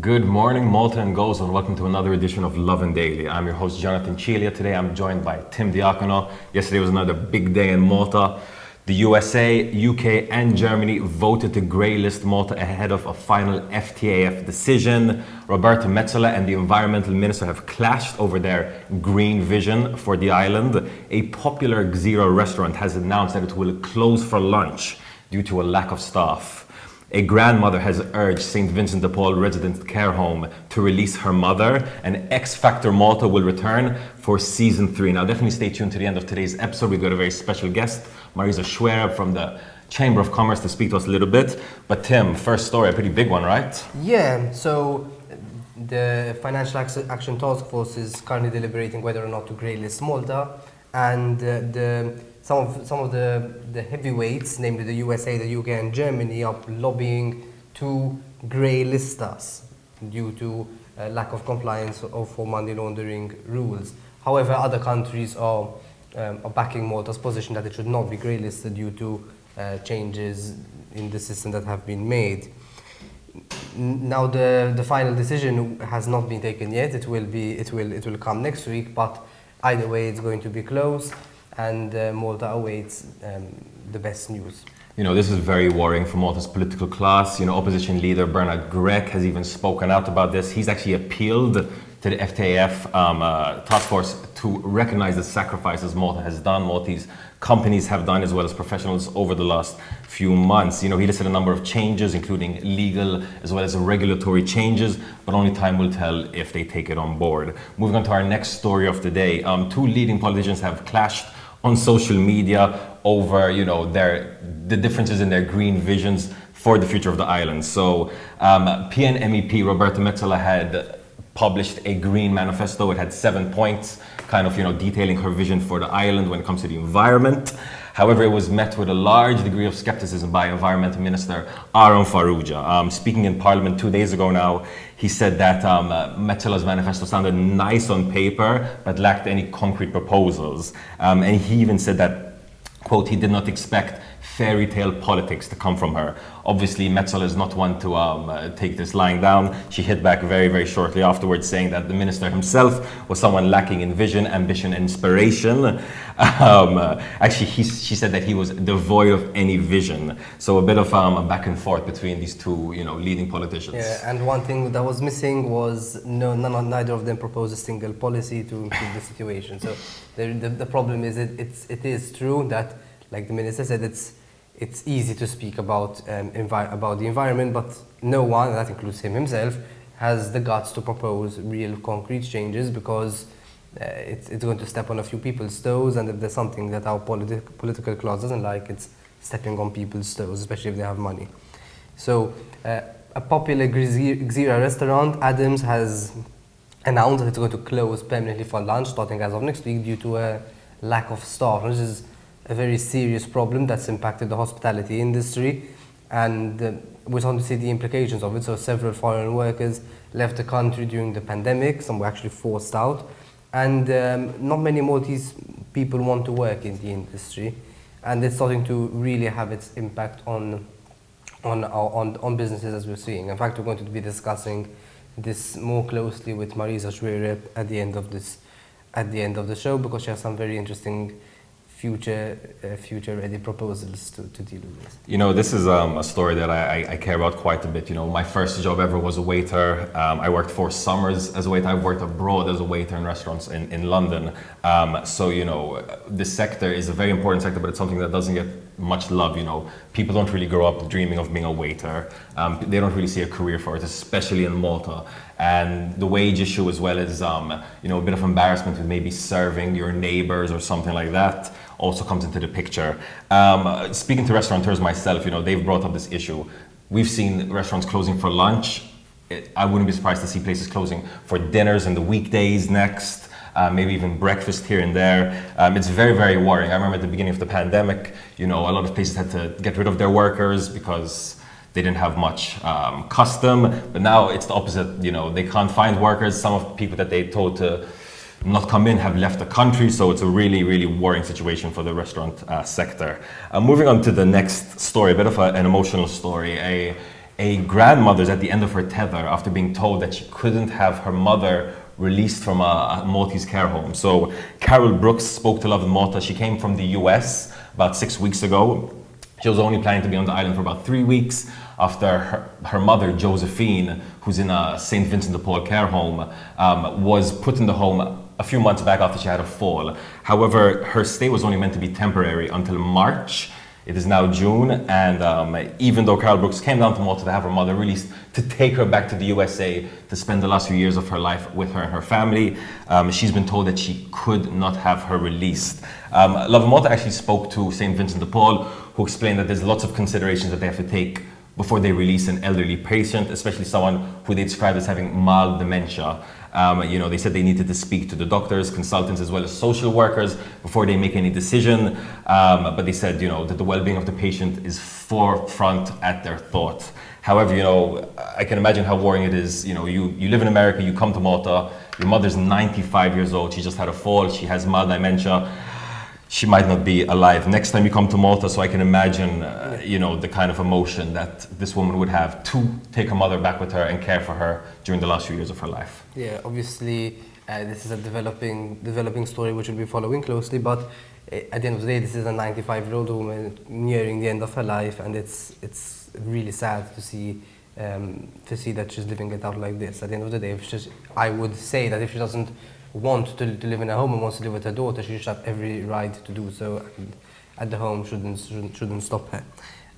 Good morning, Malta and Gozo, and welcome to another edition of Lovin Daily. I'm your host, Jonathan Cilia. Today I'm joined by Tim Diacono. Yesterday was another big day in Malta. The USA, UK, and Germany voted to grey-list Malta ahead of a final FTAF decision. Roberta Metsola and the environmental minister have clashed over their green vision for the island. A popular Gzira restaurant has announced that it will close for lunch due to a lack of staff. A grandmother has urged St. Vincent de Paul Resident Care Home to release her mother, and X Factor Malta will return for season 3. Now definitely stay tuned to the end of today's episode. We've got a very special guest, Marisa Xuereb from the Chamber of Commerce, to speak to us a little bit. But Tim, first story, a pretty big one, right? Yeah, so the Financial Action Task Force is currently deliberating whether or not to grey-list Malta, and some of the heavyweights, namely the USA, the UK and Germany, are lobbying to grey-list us due to lack of compliance for money laundering rules. However, other countries are backing Malta's position that it should not be grey-listed due to changes in the system that have been made. Now the final decision has not been taken yet. It will come next week, but either way it's going to be close. And Malta awaits the best news. You know, this is very worrying for Malta's political class. You know, opposition leader Bernard Grech has even spoken out about this. He's actually appealed to the FTAF task force to recognize the sacrifices Malta has done, Maltese companies have done, as well as professionals over the last few months. You know, he listed a number of changes, including legal as well as regulatory changes, but only time will tell if they take it on board. Moving on to our next story of the day. Two leading politicians have clashed on social media over, you know, the differences in their green visions for the future of the island. So PN MEP Roberta Metsola had published a green manifesto. It had 7 points, kind of, you know, detailing her vision for the island when it comes to the environment. However, it was met with a large degree of skepticism by Environmental Minister Aaron Farrugia. Speaking in Parliament 2 days ago now, he said that Metsola's manifesto sounded nice on paper, but lacked any concrete proposals. And he even said that, quote, he did not expect fairy tale politics to come from her. Obviously, Metsola is not one to take this lying down. She hit back very, very shortly afterwards, saying that the minister himself was someone lacking in vision, ambition, and inspiration. Actually, she said that he was devoid of any vision. So a bit of a back and forth between these two, you know, leading politicians. Yeah, and one thing that was missing was neither of them proposed a single policy to improve the situation. So the problem is it is true that, like the minister said, it's easy to speak about the environment, but no one, that includes him himself, has the guts to propose real concrete changes, because it's going to step on a few people's toes, and if there's something that our political class doesn't like, it's stepping on people's toes, especially if they have money. So a popular Gzira restaurant, Adams, has announced that it's going to close permanently for lunch starting as of next week due to a lack of staff, which is a very serious problem that's impacted the hospitality industry, and we're starting to see the implications of it. So several foreign workers left the country during the pandemic, some were actually forced out, and not many Maltese people want to work in the industry, and it's starting to really have its impact on businesses, as we're seeing. In fact, we're going to be discussing this more closely with Marisa Xuereb at the end of the show, because she has some very interesting future-ready proposals to deal with this. You know, this is a story that I care about quite a bit. You know, my first job ever was a waiter. I worked 4 summers as a waiter. I've worked abroad as a waiter in restaurants in London. So, you know, this sector is a very important sector, but it's something that doesn't get much love. You know, people don't really grow up dreaming of being a waiter. They don't really see a career for it, especially in Malta. And the wage issue, as well as, you know, a bit of embarrassment with maybe serving your neighbors or something like that, also comes into the picture. Speaking to restaurateurs myself, you know, they've brought up this issue. We've seen restaurants closing for lunch. I wouldn't be surprised to see places closing for dinners in the weekdays next, maybe even breakfast here and there. It's very, very worrying. I remember at the beginning of the pandemic, you know, a lot of places had to get rid of their workers because they didn't have much custom, but now it's the opposite. You know, they can't find workers. Some of the people that they told to not come in have left the country, so it's a really, really worrying situation for the restaurant sector. Moving on to the next story, a bit of an emotional story. a grandmother's at the end of her tether after being told that she couldn't have her mother released from a Maltese care home. So Carol Brooks spoke to Lovin Malta. She came from the US about 6 weeks ago. She was only planning to be on the island for about 3 weeks after her mother, Josephine, who's in a St. Vincent de Paul care home, was put in the home a few months back after she had a fall. However, her stay was only meant to be temporary until March. It is now June, and even though Carol Brooks came down to Malta to have her mother released, to take her back to the USA to spend the last few years of her life with her and her family, she's been told that she could not have her released. Lovin Malta actually spoke to St. Vincent de Paul, who explained that there's lots of considerations that they have to take before they release an elderly patient, especially someone who they described as having mild dementia. They said they needed to speak to the doctors, consultants, as well as social workers before they make any decision. But they said, that the well-being of the patient is forefront at their thought. However, I can imagine how worrying it is. You live in America, you come to Malta, your mother's 95 years old, she just had a fall, she has mild dementia. She might not be alive next time you come to Malta, so I can imagine, the kind of emotion that this woman would have to take her mother back with her and care for her during the last few years of her life. Yeah, obviously, this is a developing story which we'll be following closely, but at the end of the day, this is a 95-year-old woman nearing the end of her life, and it's really sad to see that she's living it out like this. At the end of the day, I would say that if she doesn't want to live in a home and wants to live with her daughter, she should have every right to do so, and at the home shouldn't stop her.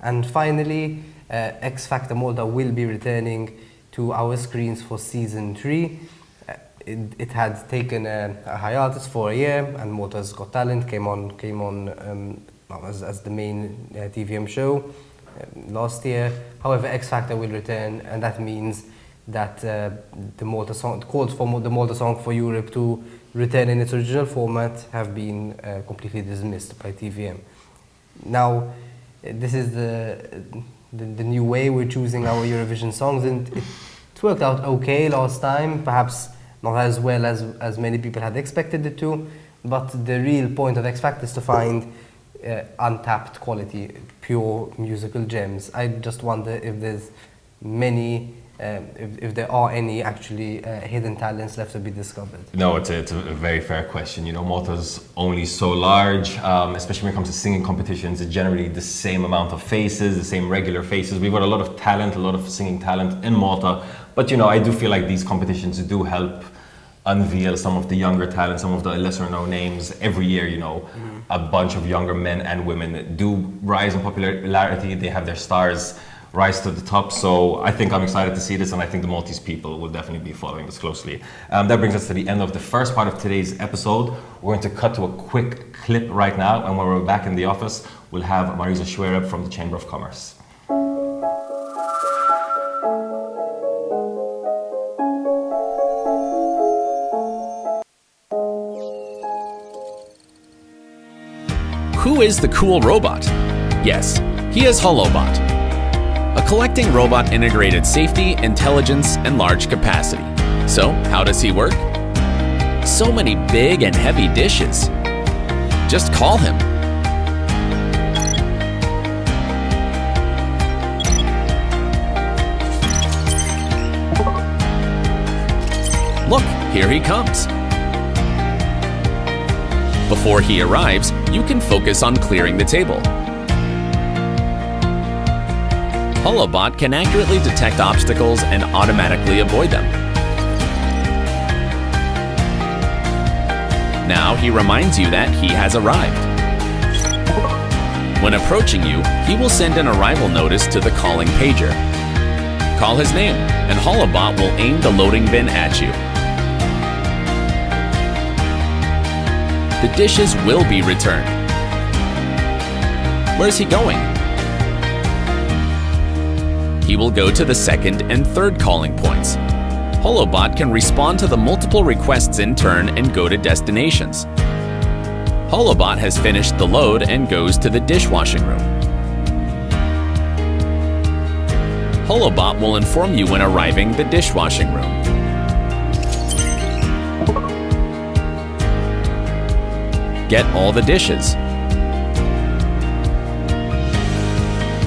And finally, X Factor Malta will be returning to our screens for season 3. It had taken a hiatus for a year, and Malta's Got Talent came on as the main TVM show last year. However, X Factor will return, and that means that the Malta song, calls for the Malta Song for Europe to return in its original format have been completely dismissed by TVM. Now, this is the new way we're choosing our Eurovision songs, and it worked out okay last time, perhaps not as well as many people had expected it to, but the real point of X Factor is to find untapped quality, pure musical gems. I just wonder if there's many if there are any actually hidden talents left to be discovered. No, it's a very fair question. Malta's only so large, especially when it comes to singing competitions. It's generally the same amount of faces, the same regular faces. We've got a lot of talent, a lot of singing talent in Malta. But, I do feel like these competitions do help unveil some of the younger talent, some of the lesser known names. Every year, a bunch of younger men and women do rise in popularity. They have their stars rise to the top. So I think I'm excited to see this, and I think the Maltese people will definitely be following this closely. That brings us to the end of the first part of today's episode. We're going to cut to a quick clip right now, and when we're back in the office, we'll have Marisa Xuereb from the Chamber of Commerce. Who is the cool robot? Yes, he is Holobot, a collecting robot integrated safety, intelligence, and large capacity. So, how does he work? So many big and heavy dishes. Just call him. Look, here he comes. Before he arrives, you can focus on clearing the table. Holobot can accurately detect obstacles and automatically avoid them. Now he reminds you that he has arrived. When approaching you, he will send an arrival notice to the calling pager. Call his name, and Holobot will aim the loading bin at you. The dishes will be returned. Where's he going? He will go to the second and third calling points. Holobot can respond to the multiple requests in turn and go to destinations. Holobot has finished the load and goes to the dishwashing room. Holobot will inform you when arriving the dishwashing room. Get all the dishes.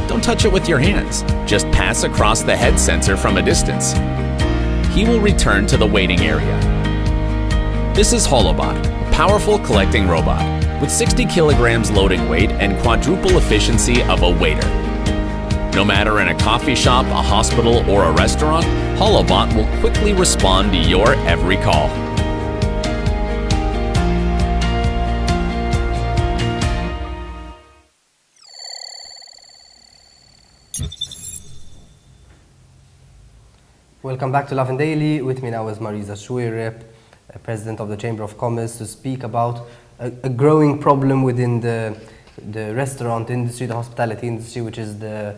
Don't touch it with your hands. Just pass across the head sensor from a distance. He will return to the waiting area. This is Holobot, a powerful collecting robot with 60 kilograms loading weight and quadruple efficiency of a waiter. No matter in a coffee shop, a hospital, or a restaurant, Holobot will quickly respond to your every call. Welcome back to Lovin Daily. With me now is Marisa Xuereb, President of the Chamber of Commerce, to speak about a growing problem within the restaurant industry, the hospitality industry, which is the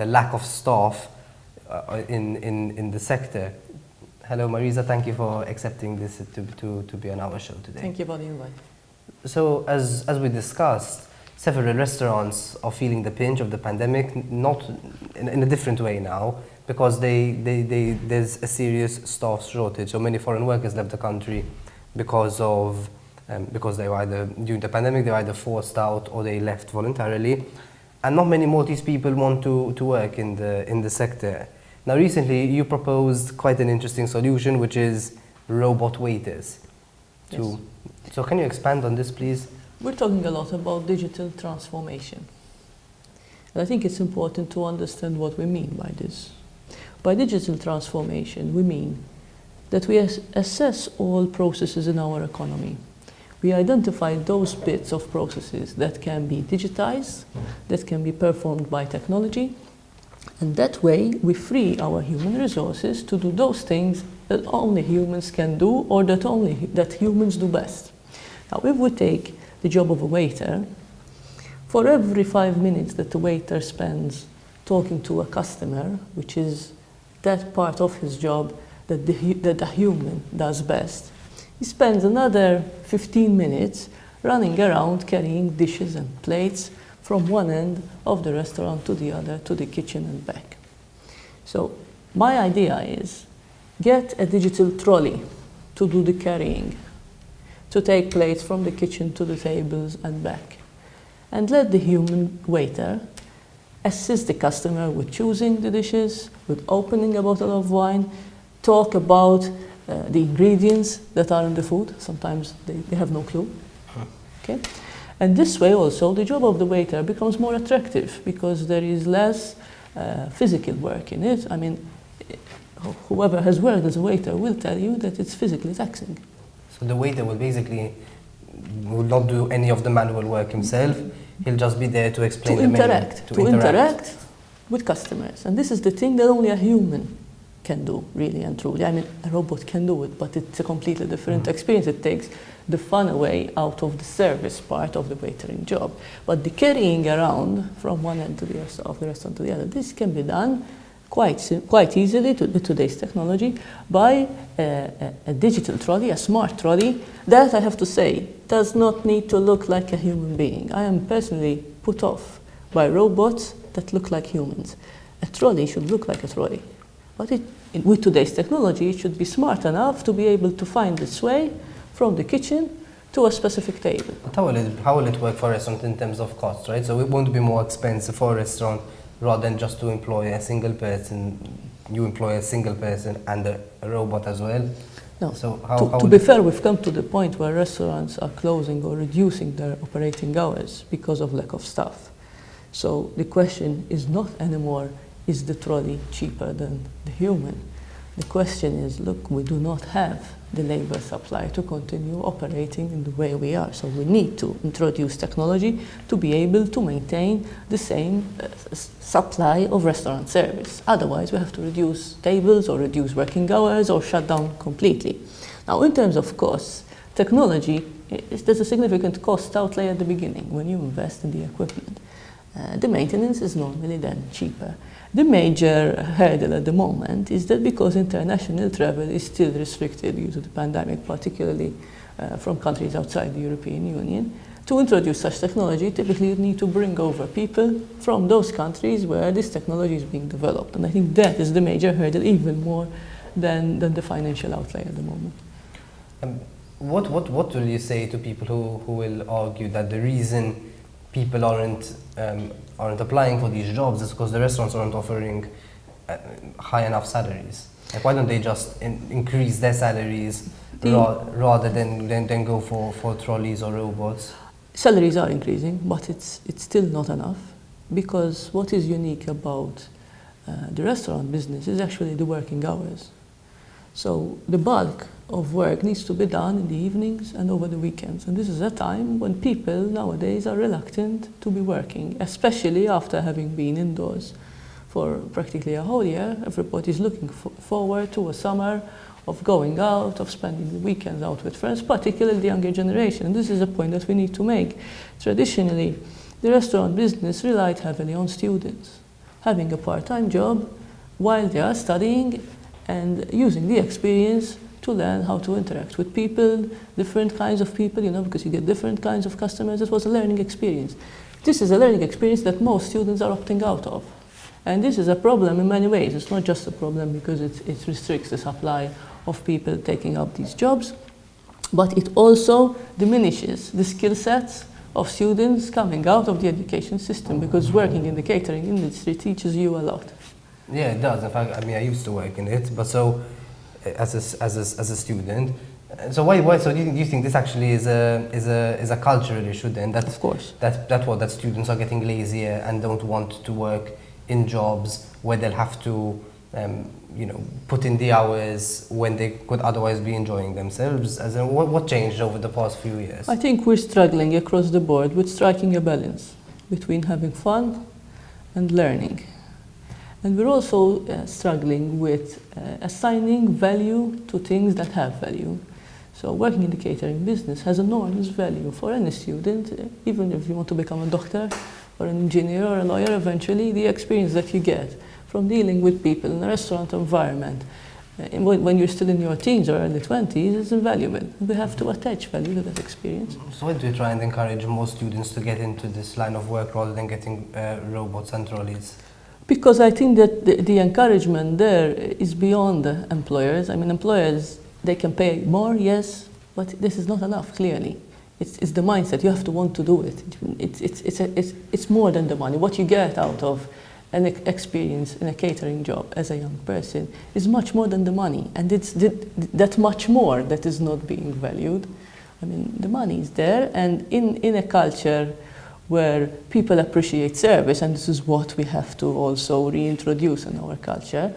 lack of staff in the sector. Hello Marisa, thank you for accepting this to be on our show today. Thank you for the invite. So as we discussed, several restaurants are feeling the pinch of the pandemic, not in a different way now, because there's a serious staff shortage. So many foreign workers left the country because they were either, during the pandemic, they were either forced out or they left voluntarily. And not many Maltese people want to work in the sector. Now recently you proposed quite an interesting solution, which is robot waiters. Yes. So can you expand on this, please? We're talking a lot about digital transformation. And I think it's important to understand what we mean by this. By digital transformation, we mean that we assess all processes in our economy. We identify those bits of processes that can be digitized, that can be performed by technology, and that way we free our human resources to do those things that only humans can do, or that humans do best. Now, if we take the job of a waiter, for every 5 minutes that the waiter spends talking to a customer, which is that part of his job that the human does best, he spends another 15 minutes running around carrying dishes and plates from one end of the restaurant to the other, to the kitchen and back. So my idea is get a digital trolley to do the carrying, to take plates from the kitchen to the tables and back. And let the human waiter assist the customer with choosing the dishes, with opening a bottle of wine, talk about the ingredients that are in the food. Sometimes they have no clue. Okay? And this way also the job of the waiter becomes more attractive because there is less physical work in it. I mean, whoever has worked as a waiter will tell you that it's physically taxing. So the waiter will not do any of the manual work himself. He'll just be there to explain the menu. To interact with customers. And this is the thing that only a human can do, really and truly. I mean, a robot can do it, but it's a completely different experience. It takes the fun away out of the service part of the waitering job. But the carrying around from one end of the restaurant to the other, this can be done quite easily with today's technology by a digital trolley, a smart trolley, that I have to say does not need to look like a human being. I am personally put off by robots that look like humans. A trolley should look like a trolley. But with today's technology, it should be smart enough to be able to find its way from the kitchen to a specific table. But how will it work for a restaurant in terms of cost, right? So it won't be more expensive for a restaurant rather than just to employ a single person. You employ a single person and a robot as well. No. So to be fair, we've come to the point where restaurants are closing or reducing their operating hours because of lack of staff. So the question is not anymore, is the trolley cheaper than the human? The question is, look, we do not have the labor supply to continue operating in the way we are. So we need to introduce technology to be able to maintain the same supply of restaurant service. Otherwise, we have to reduce tables or reduce working hours or shut down completely. Now, in terms of costs, technology, there's a significant cost outlay at the beginning when you invest in the equipment. The maintenance is normally then cheaper. The major hurdle at the moment is that because international travel is still restricted due to the pandemic, particularly from countries outside the European Union, to introduce such technology, typically you need to bring over people from those countries where this technology is being developed. And I think that is the major hurdle, even more than the financial outlay at the moment. What will you say to people who will argue that the reason people aren't applying for these jobs is because the restaurants aren't offering high enough salaries. Like, why don't they just increase their salaries rather than go for trolleys or robots? Salaries are increasing, but it's still not enough, because what is unique about the restaurant business is actually the working hours. So the bulk of work needs to be done in the evenings and over the weekends. And this is a time when people nowadays are reluctant to be working, especially after having been indoors for practically a whole year. Everybody's looking forward to a summer of going out, of spending the weekends out with friends, particularly the younger generation. And this is a point that we need to make. Traditionally, the restaurant business relied heavily on students having a part-time job while they are studying and using the experience to learn how to interact with people, different kinds of people, because you get different kinds of customers. It was a learning experience. This is a learning experience that most students are opting out of. And this is a problem in many ways. It's not just a problem because it restricts the supply of people taking up these jobs, but it also diminishes the skill sets of students coming out of the education system, because working in the catering industry teaches you a lot. Yeah, it does. In fact, I used to work in it, but so as a student. So why? So do you think this actually is a cultural issue then? That, of course. That students are getting lazier and don't want to work in jobs where they'll have to, put in the hours when they could otherwise be enjoying themselves. As in, what changed over the past few years? I think we're struggling across the board with striking a balance between having fun and learning. And we're also struggling with assigning value to things that have value. So working in the catering business has enormous value for any student, even if you want to become a doctor or an engineer or a lawyer eventually. The experience that you get from dealing with people in a restaurant environment when you're still in your teens or early 20s is invaluable. We have to attach value to that experience. So why do you try and encourage more students to get into this line of work rather than getting robots and trolleys? Because I think that the encouragement there is beyond the employers. I mean, employers, they can pay more, yes, but this is not enough, clearly. It's the mindset. You have to want to do it. It's more than the money. What you get out of an experience in a catering job as a young person is much more than the money. And it's that much more that is not being valued. I mean, the money is there, and in a culture where people appreciate service, and this is what we have to also reintroduce in our culture.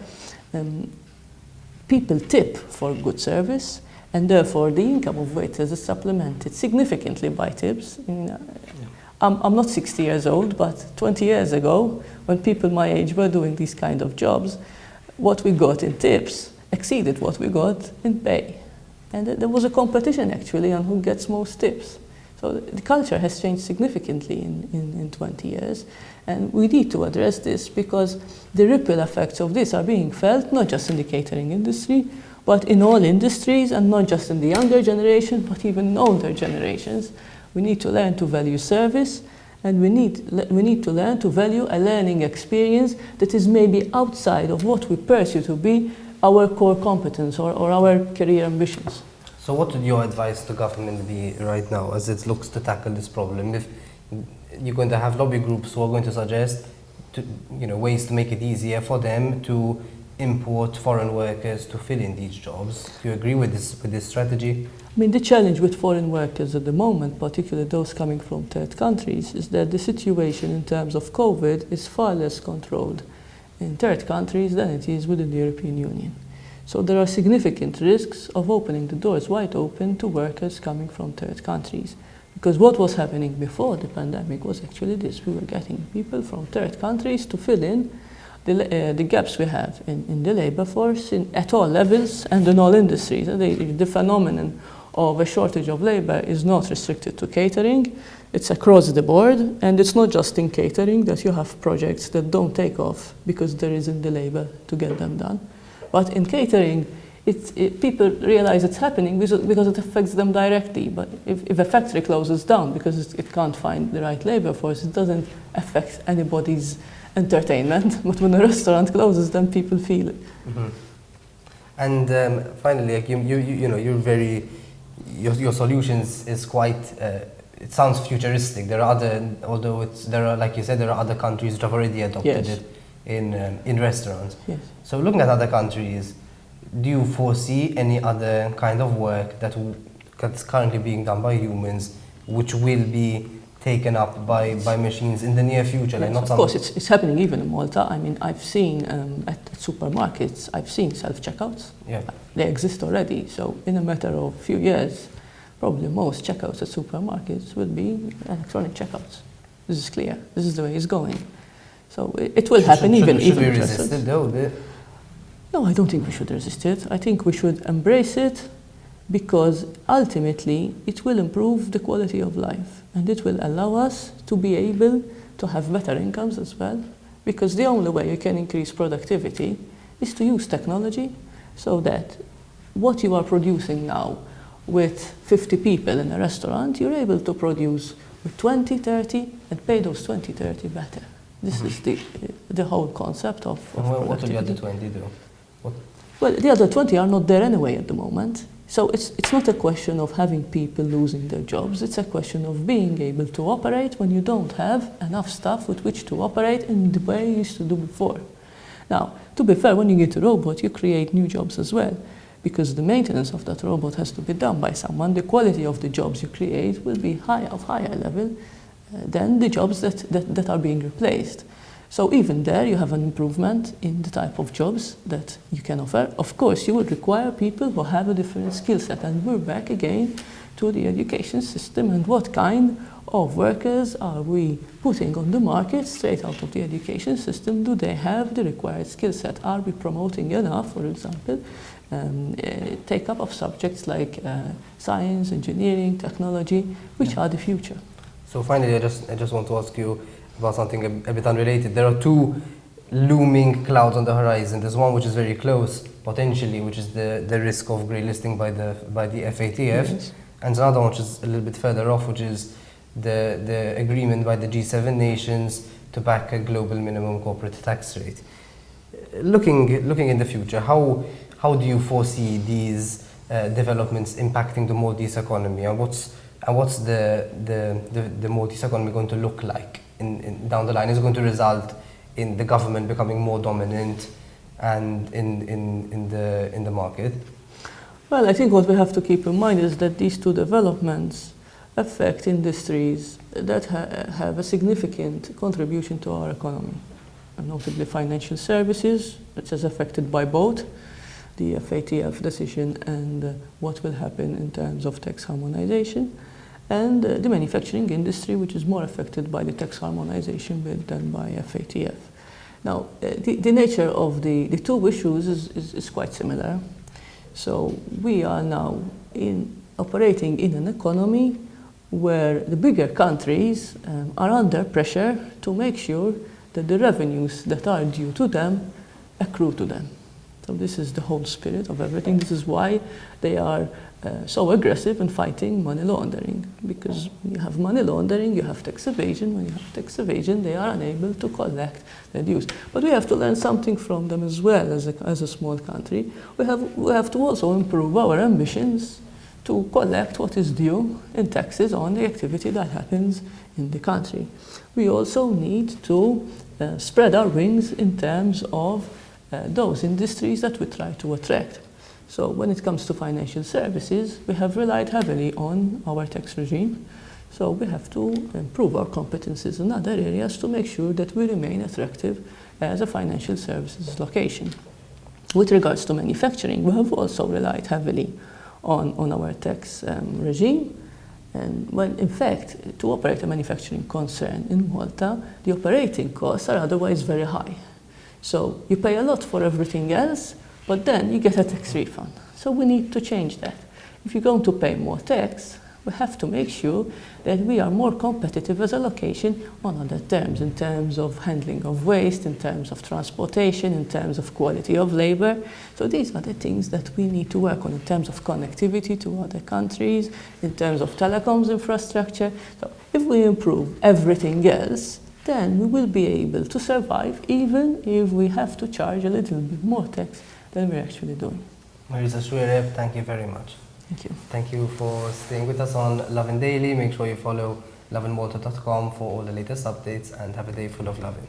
People tip for good service, and therefore the income of waiters is supplemented significantly by tips. I'm not 60 years old, but 20 years ago, when people my age were doing these kind of jobs, what we got in tips exceeded what we got in pay. And there was a competition actually on who gets most tips. So the culture has changed significantly in 20 years, and we need to address this because the ripple effects of this are being felt not just in the catering industry, but in all industries, and not just in the younger generation, but even in older generations. We need to learn to value service, and we need to learn to value a learning experience that is maybe outside of what we pursue to be our core competence or our career ambitions. So what would your advice to government be right now as it looks to tackle this problem? If you're going to have lobby groups who are going to suggest ways to make it easier for them to import foreign workers to fill in these jobs. Do you agree with this strategy? I mean, the challenge with foreign workers at the moment, particularly those coming from third countries, is that the situation in terms of COVID is far less controlled in third countries than it is within the European Union. So there are significant risks of opening the doors wide open to workers coming from third countries. Because what was happening before the pandemic was actually this. We were getting people from third countries to fill in the gaps we have in the labor force at all levels and in all industries. The phenomenon of a shortage of labor is not restricted to catering. It's across the board, and it's not just in catering that you have projects that don't take off because there isn't the labor to get them done. But in catering, people realize it's happening because it affects them directly. But if a factory closes down because it can't find the right labor force, it doesn't affect anybody's entertainment. But when a restaurant closes, then people feel it. Mm-hmm. And finally, like your solutions is quite it sounds futuristic. There are like you said, there are other countries that have already adopted Yes. it in restaurants. Yes. So looking at other countries, do you foresee any other kind of work that's currently being done by humans, which will be taken up by machines in the near future? Like Yes, not of something- course, it's happening even in Malta. I mean, I've seen at supermarkets, I've seen self-checkouts. Yeah. They exist already. So in a matter of few years, probably most checkouts at supermarkets will be electronic checkouts. This is clear. This is the way it's going. So it will happen Should even we in resist restaurants. it though? No, I don't think we should resist it. I think we should embrace it because ultimately it will improve the quality of life and it will allow us to be able to have better incomes as well. Because the only way you can increase productivity is to use technology so that what you are producing now with 50 people in a restaurant, you're able to produce with 20, 30 and pay those 20, 30 better. This is the whole concept of What will the other productivity. 20 do? Well, the other 20 are not there anyway at the moment. So it's not a question of having people losing their jobs. It's a question of being able to operate when you don't have enough staff with which to operate in the way you used to do before. Now, to be fair, when you get a robot, you create new jobs as well, because the maintenance of that robot has to be done by someone. The quality of the jobs you create will be of higher level than the jobs that are being replaced. So even there, you have an improvement in the type of jobs that you can offer. Of course, you would require people who have a different skill set, and we're back again to the education system and what kind of workers are we putting on the market straight out of the education system? Do they have the required skill set? Are we promoting enough, for example, take up of subjects like science, engineering, technology, which are the future? So finally, I just want to ask you about something a bit unrelated. There are two looming clouds on the horizon. There's one which is very close, potentially, which is the risk of grey listing by the FATF, Yes. and another one which is a little bit further off, which is the agreement by the G7 nations to back a global minimum corporate tax rate. Looking in the future, how do you foresee these developments impacting the Maltese economy, and what's the Maltese economy going to look like in down the line? Is it going to result in the government becoming more dominant and in the market? Well, I think what we have to keep in mind is that these two developments affect industries that have a significant contribution to our economy, and notably financial services, which is affected by both the FATF decision and what will happen in terms of tax harmonization, and the manufacturing industry, which is more affected by the tax harmonization bill than by FATF. Now, the nature of the two issues is quite similar. So we are now operating in an economy where the bigger countries are under pressure to make sure that the revenues that are due to them accrue to them. So this is the whole spirit of everything. This is why they are so aggressive in fighting money laundering, because when you have money laundering, you have tax evasion. When you have tax evasion, they are unable to collect their dues. But we have to learn something from them as well as a small country. We have to also improve our ambitions to collect what is due in taxes on the activity that happens in the country. We also need to spread our wings in terms of those industries that we try to attract. So when it comes to financial services, we have relied heavily on our tax regime. So we have to improve our competencies in other areas to make sure that we remain attractive as a financial services location. With regards to manufacturing, we have also relied heavily on our tax regime. And when, in fact, to operate a manufacturing concern in Malta, the operating costs are otherwise very high. So you pay a lot for everything else, but then you get a tax refund. So we need to change that. If you're going to pay more tax, we have to make sure that we are more competitive as a location on other terms, in terms of handling of waste, in terms of transportation, in terms of quality of labor. So these are the things that we need to work on in terms of connectivity to other countries, in terms of telecoms infrastructure. So if we improve everything else, then we will be able to survive even if we have to charge a little bit more tax than we're actually doing. Marisa Xuereb, thank you very much. Thank you. Thank you for staying with us on Lovin Daily. Make sure you follow lovinmalta.com for all the latest updates, and have a day full of loving.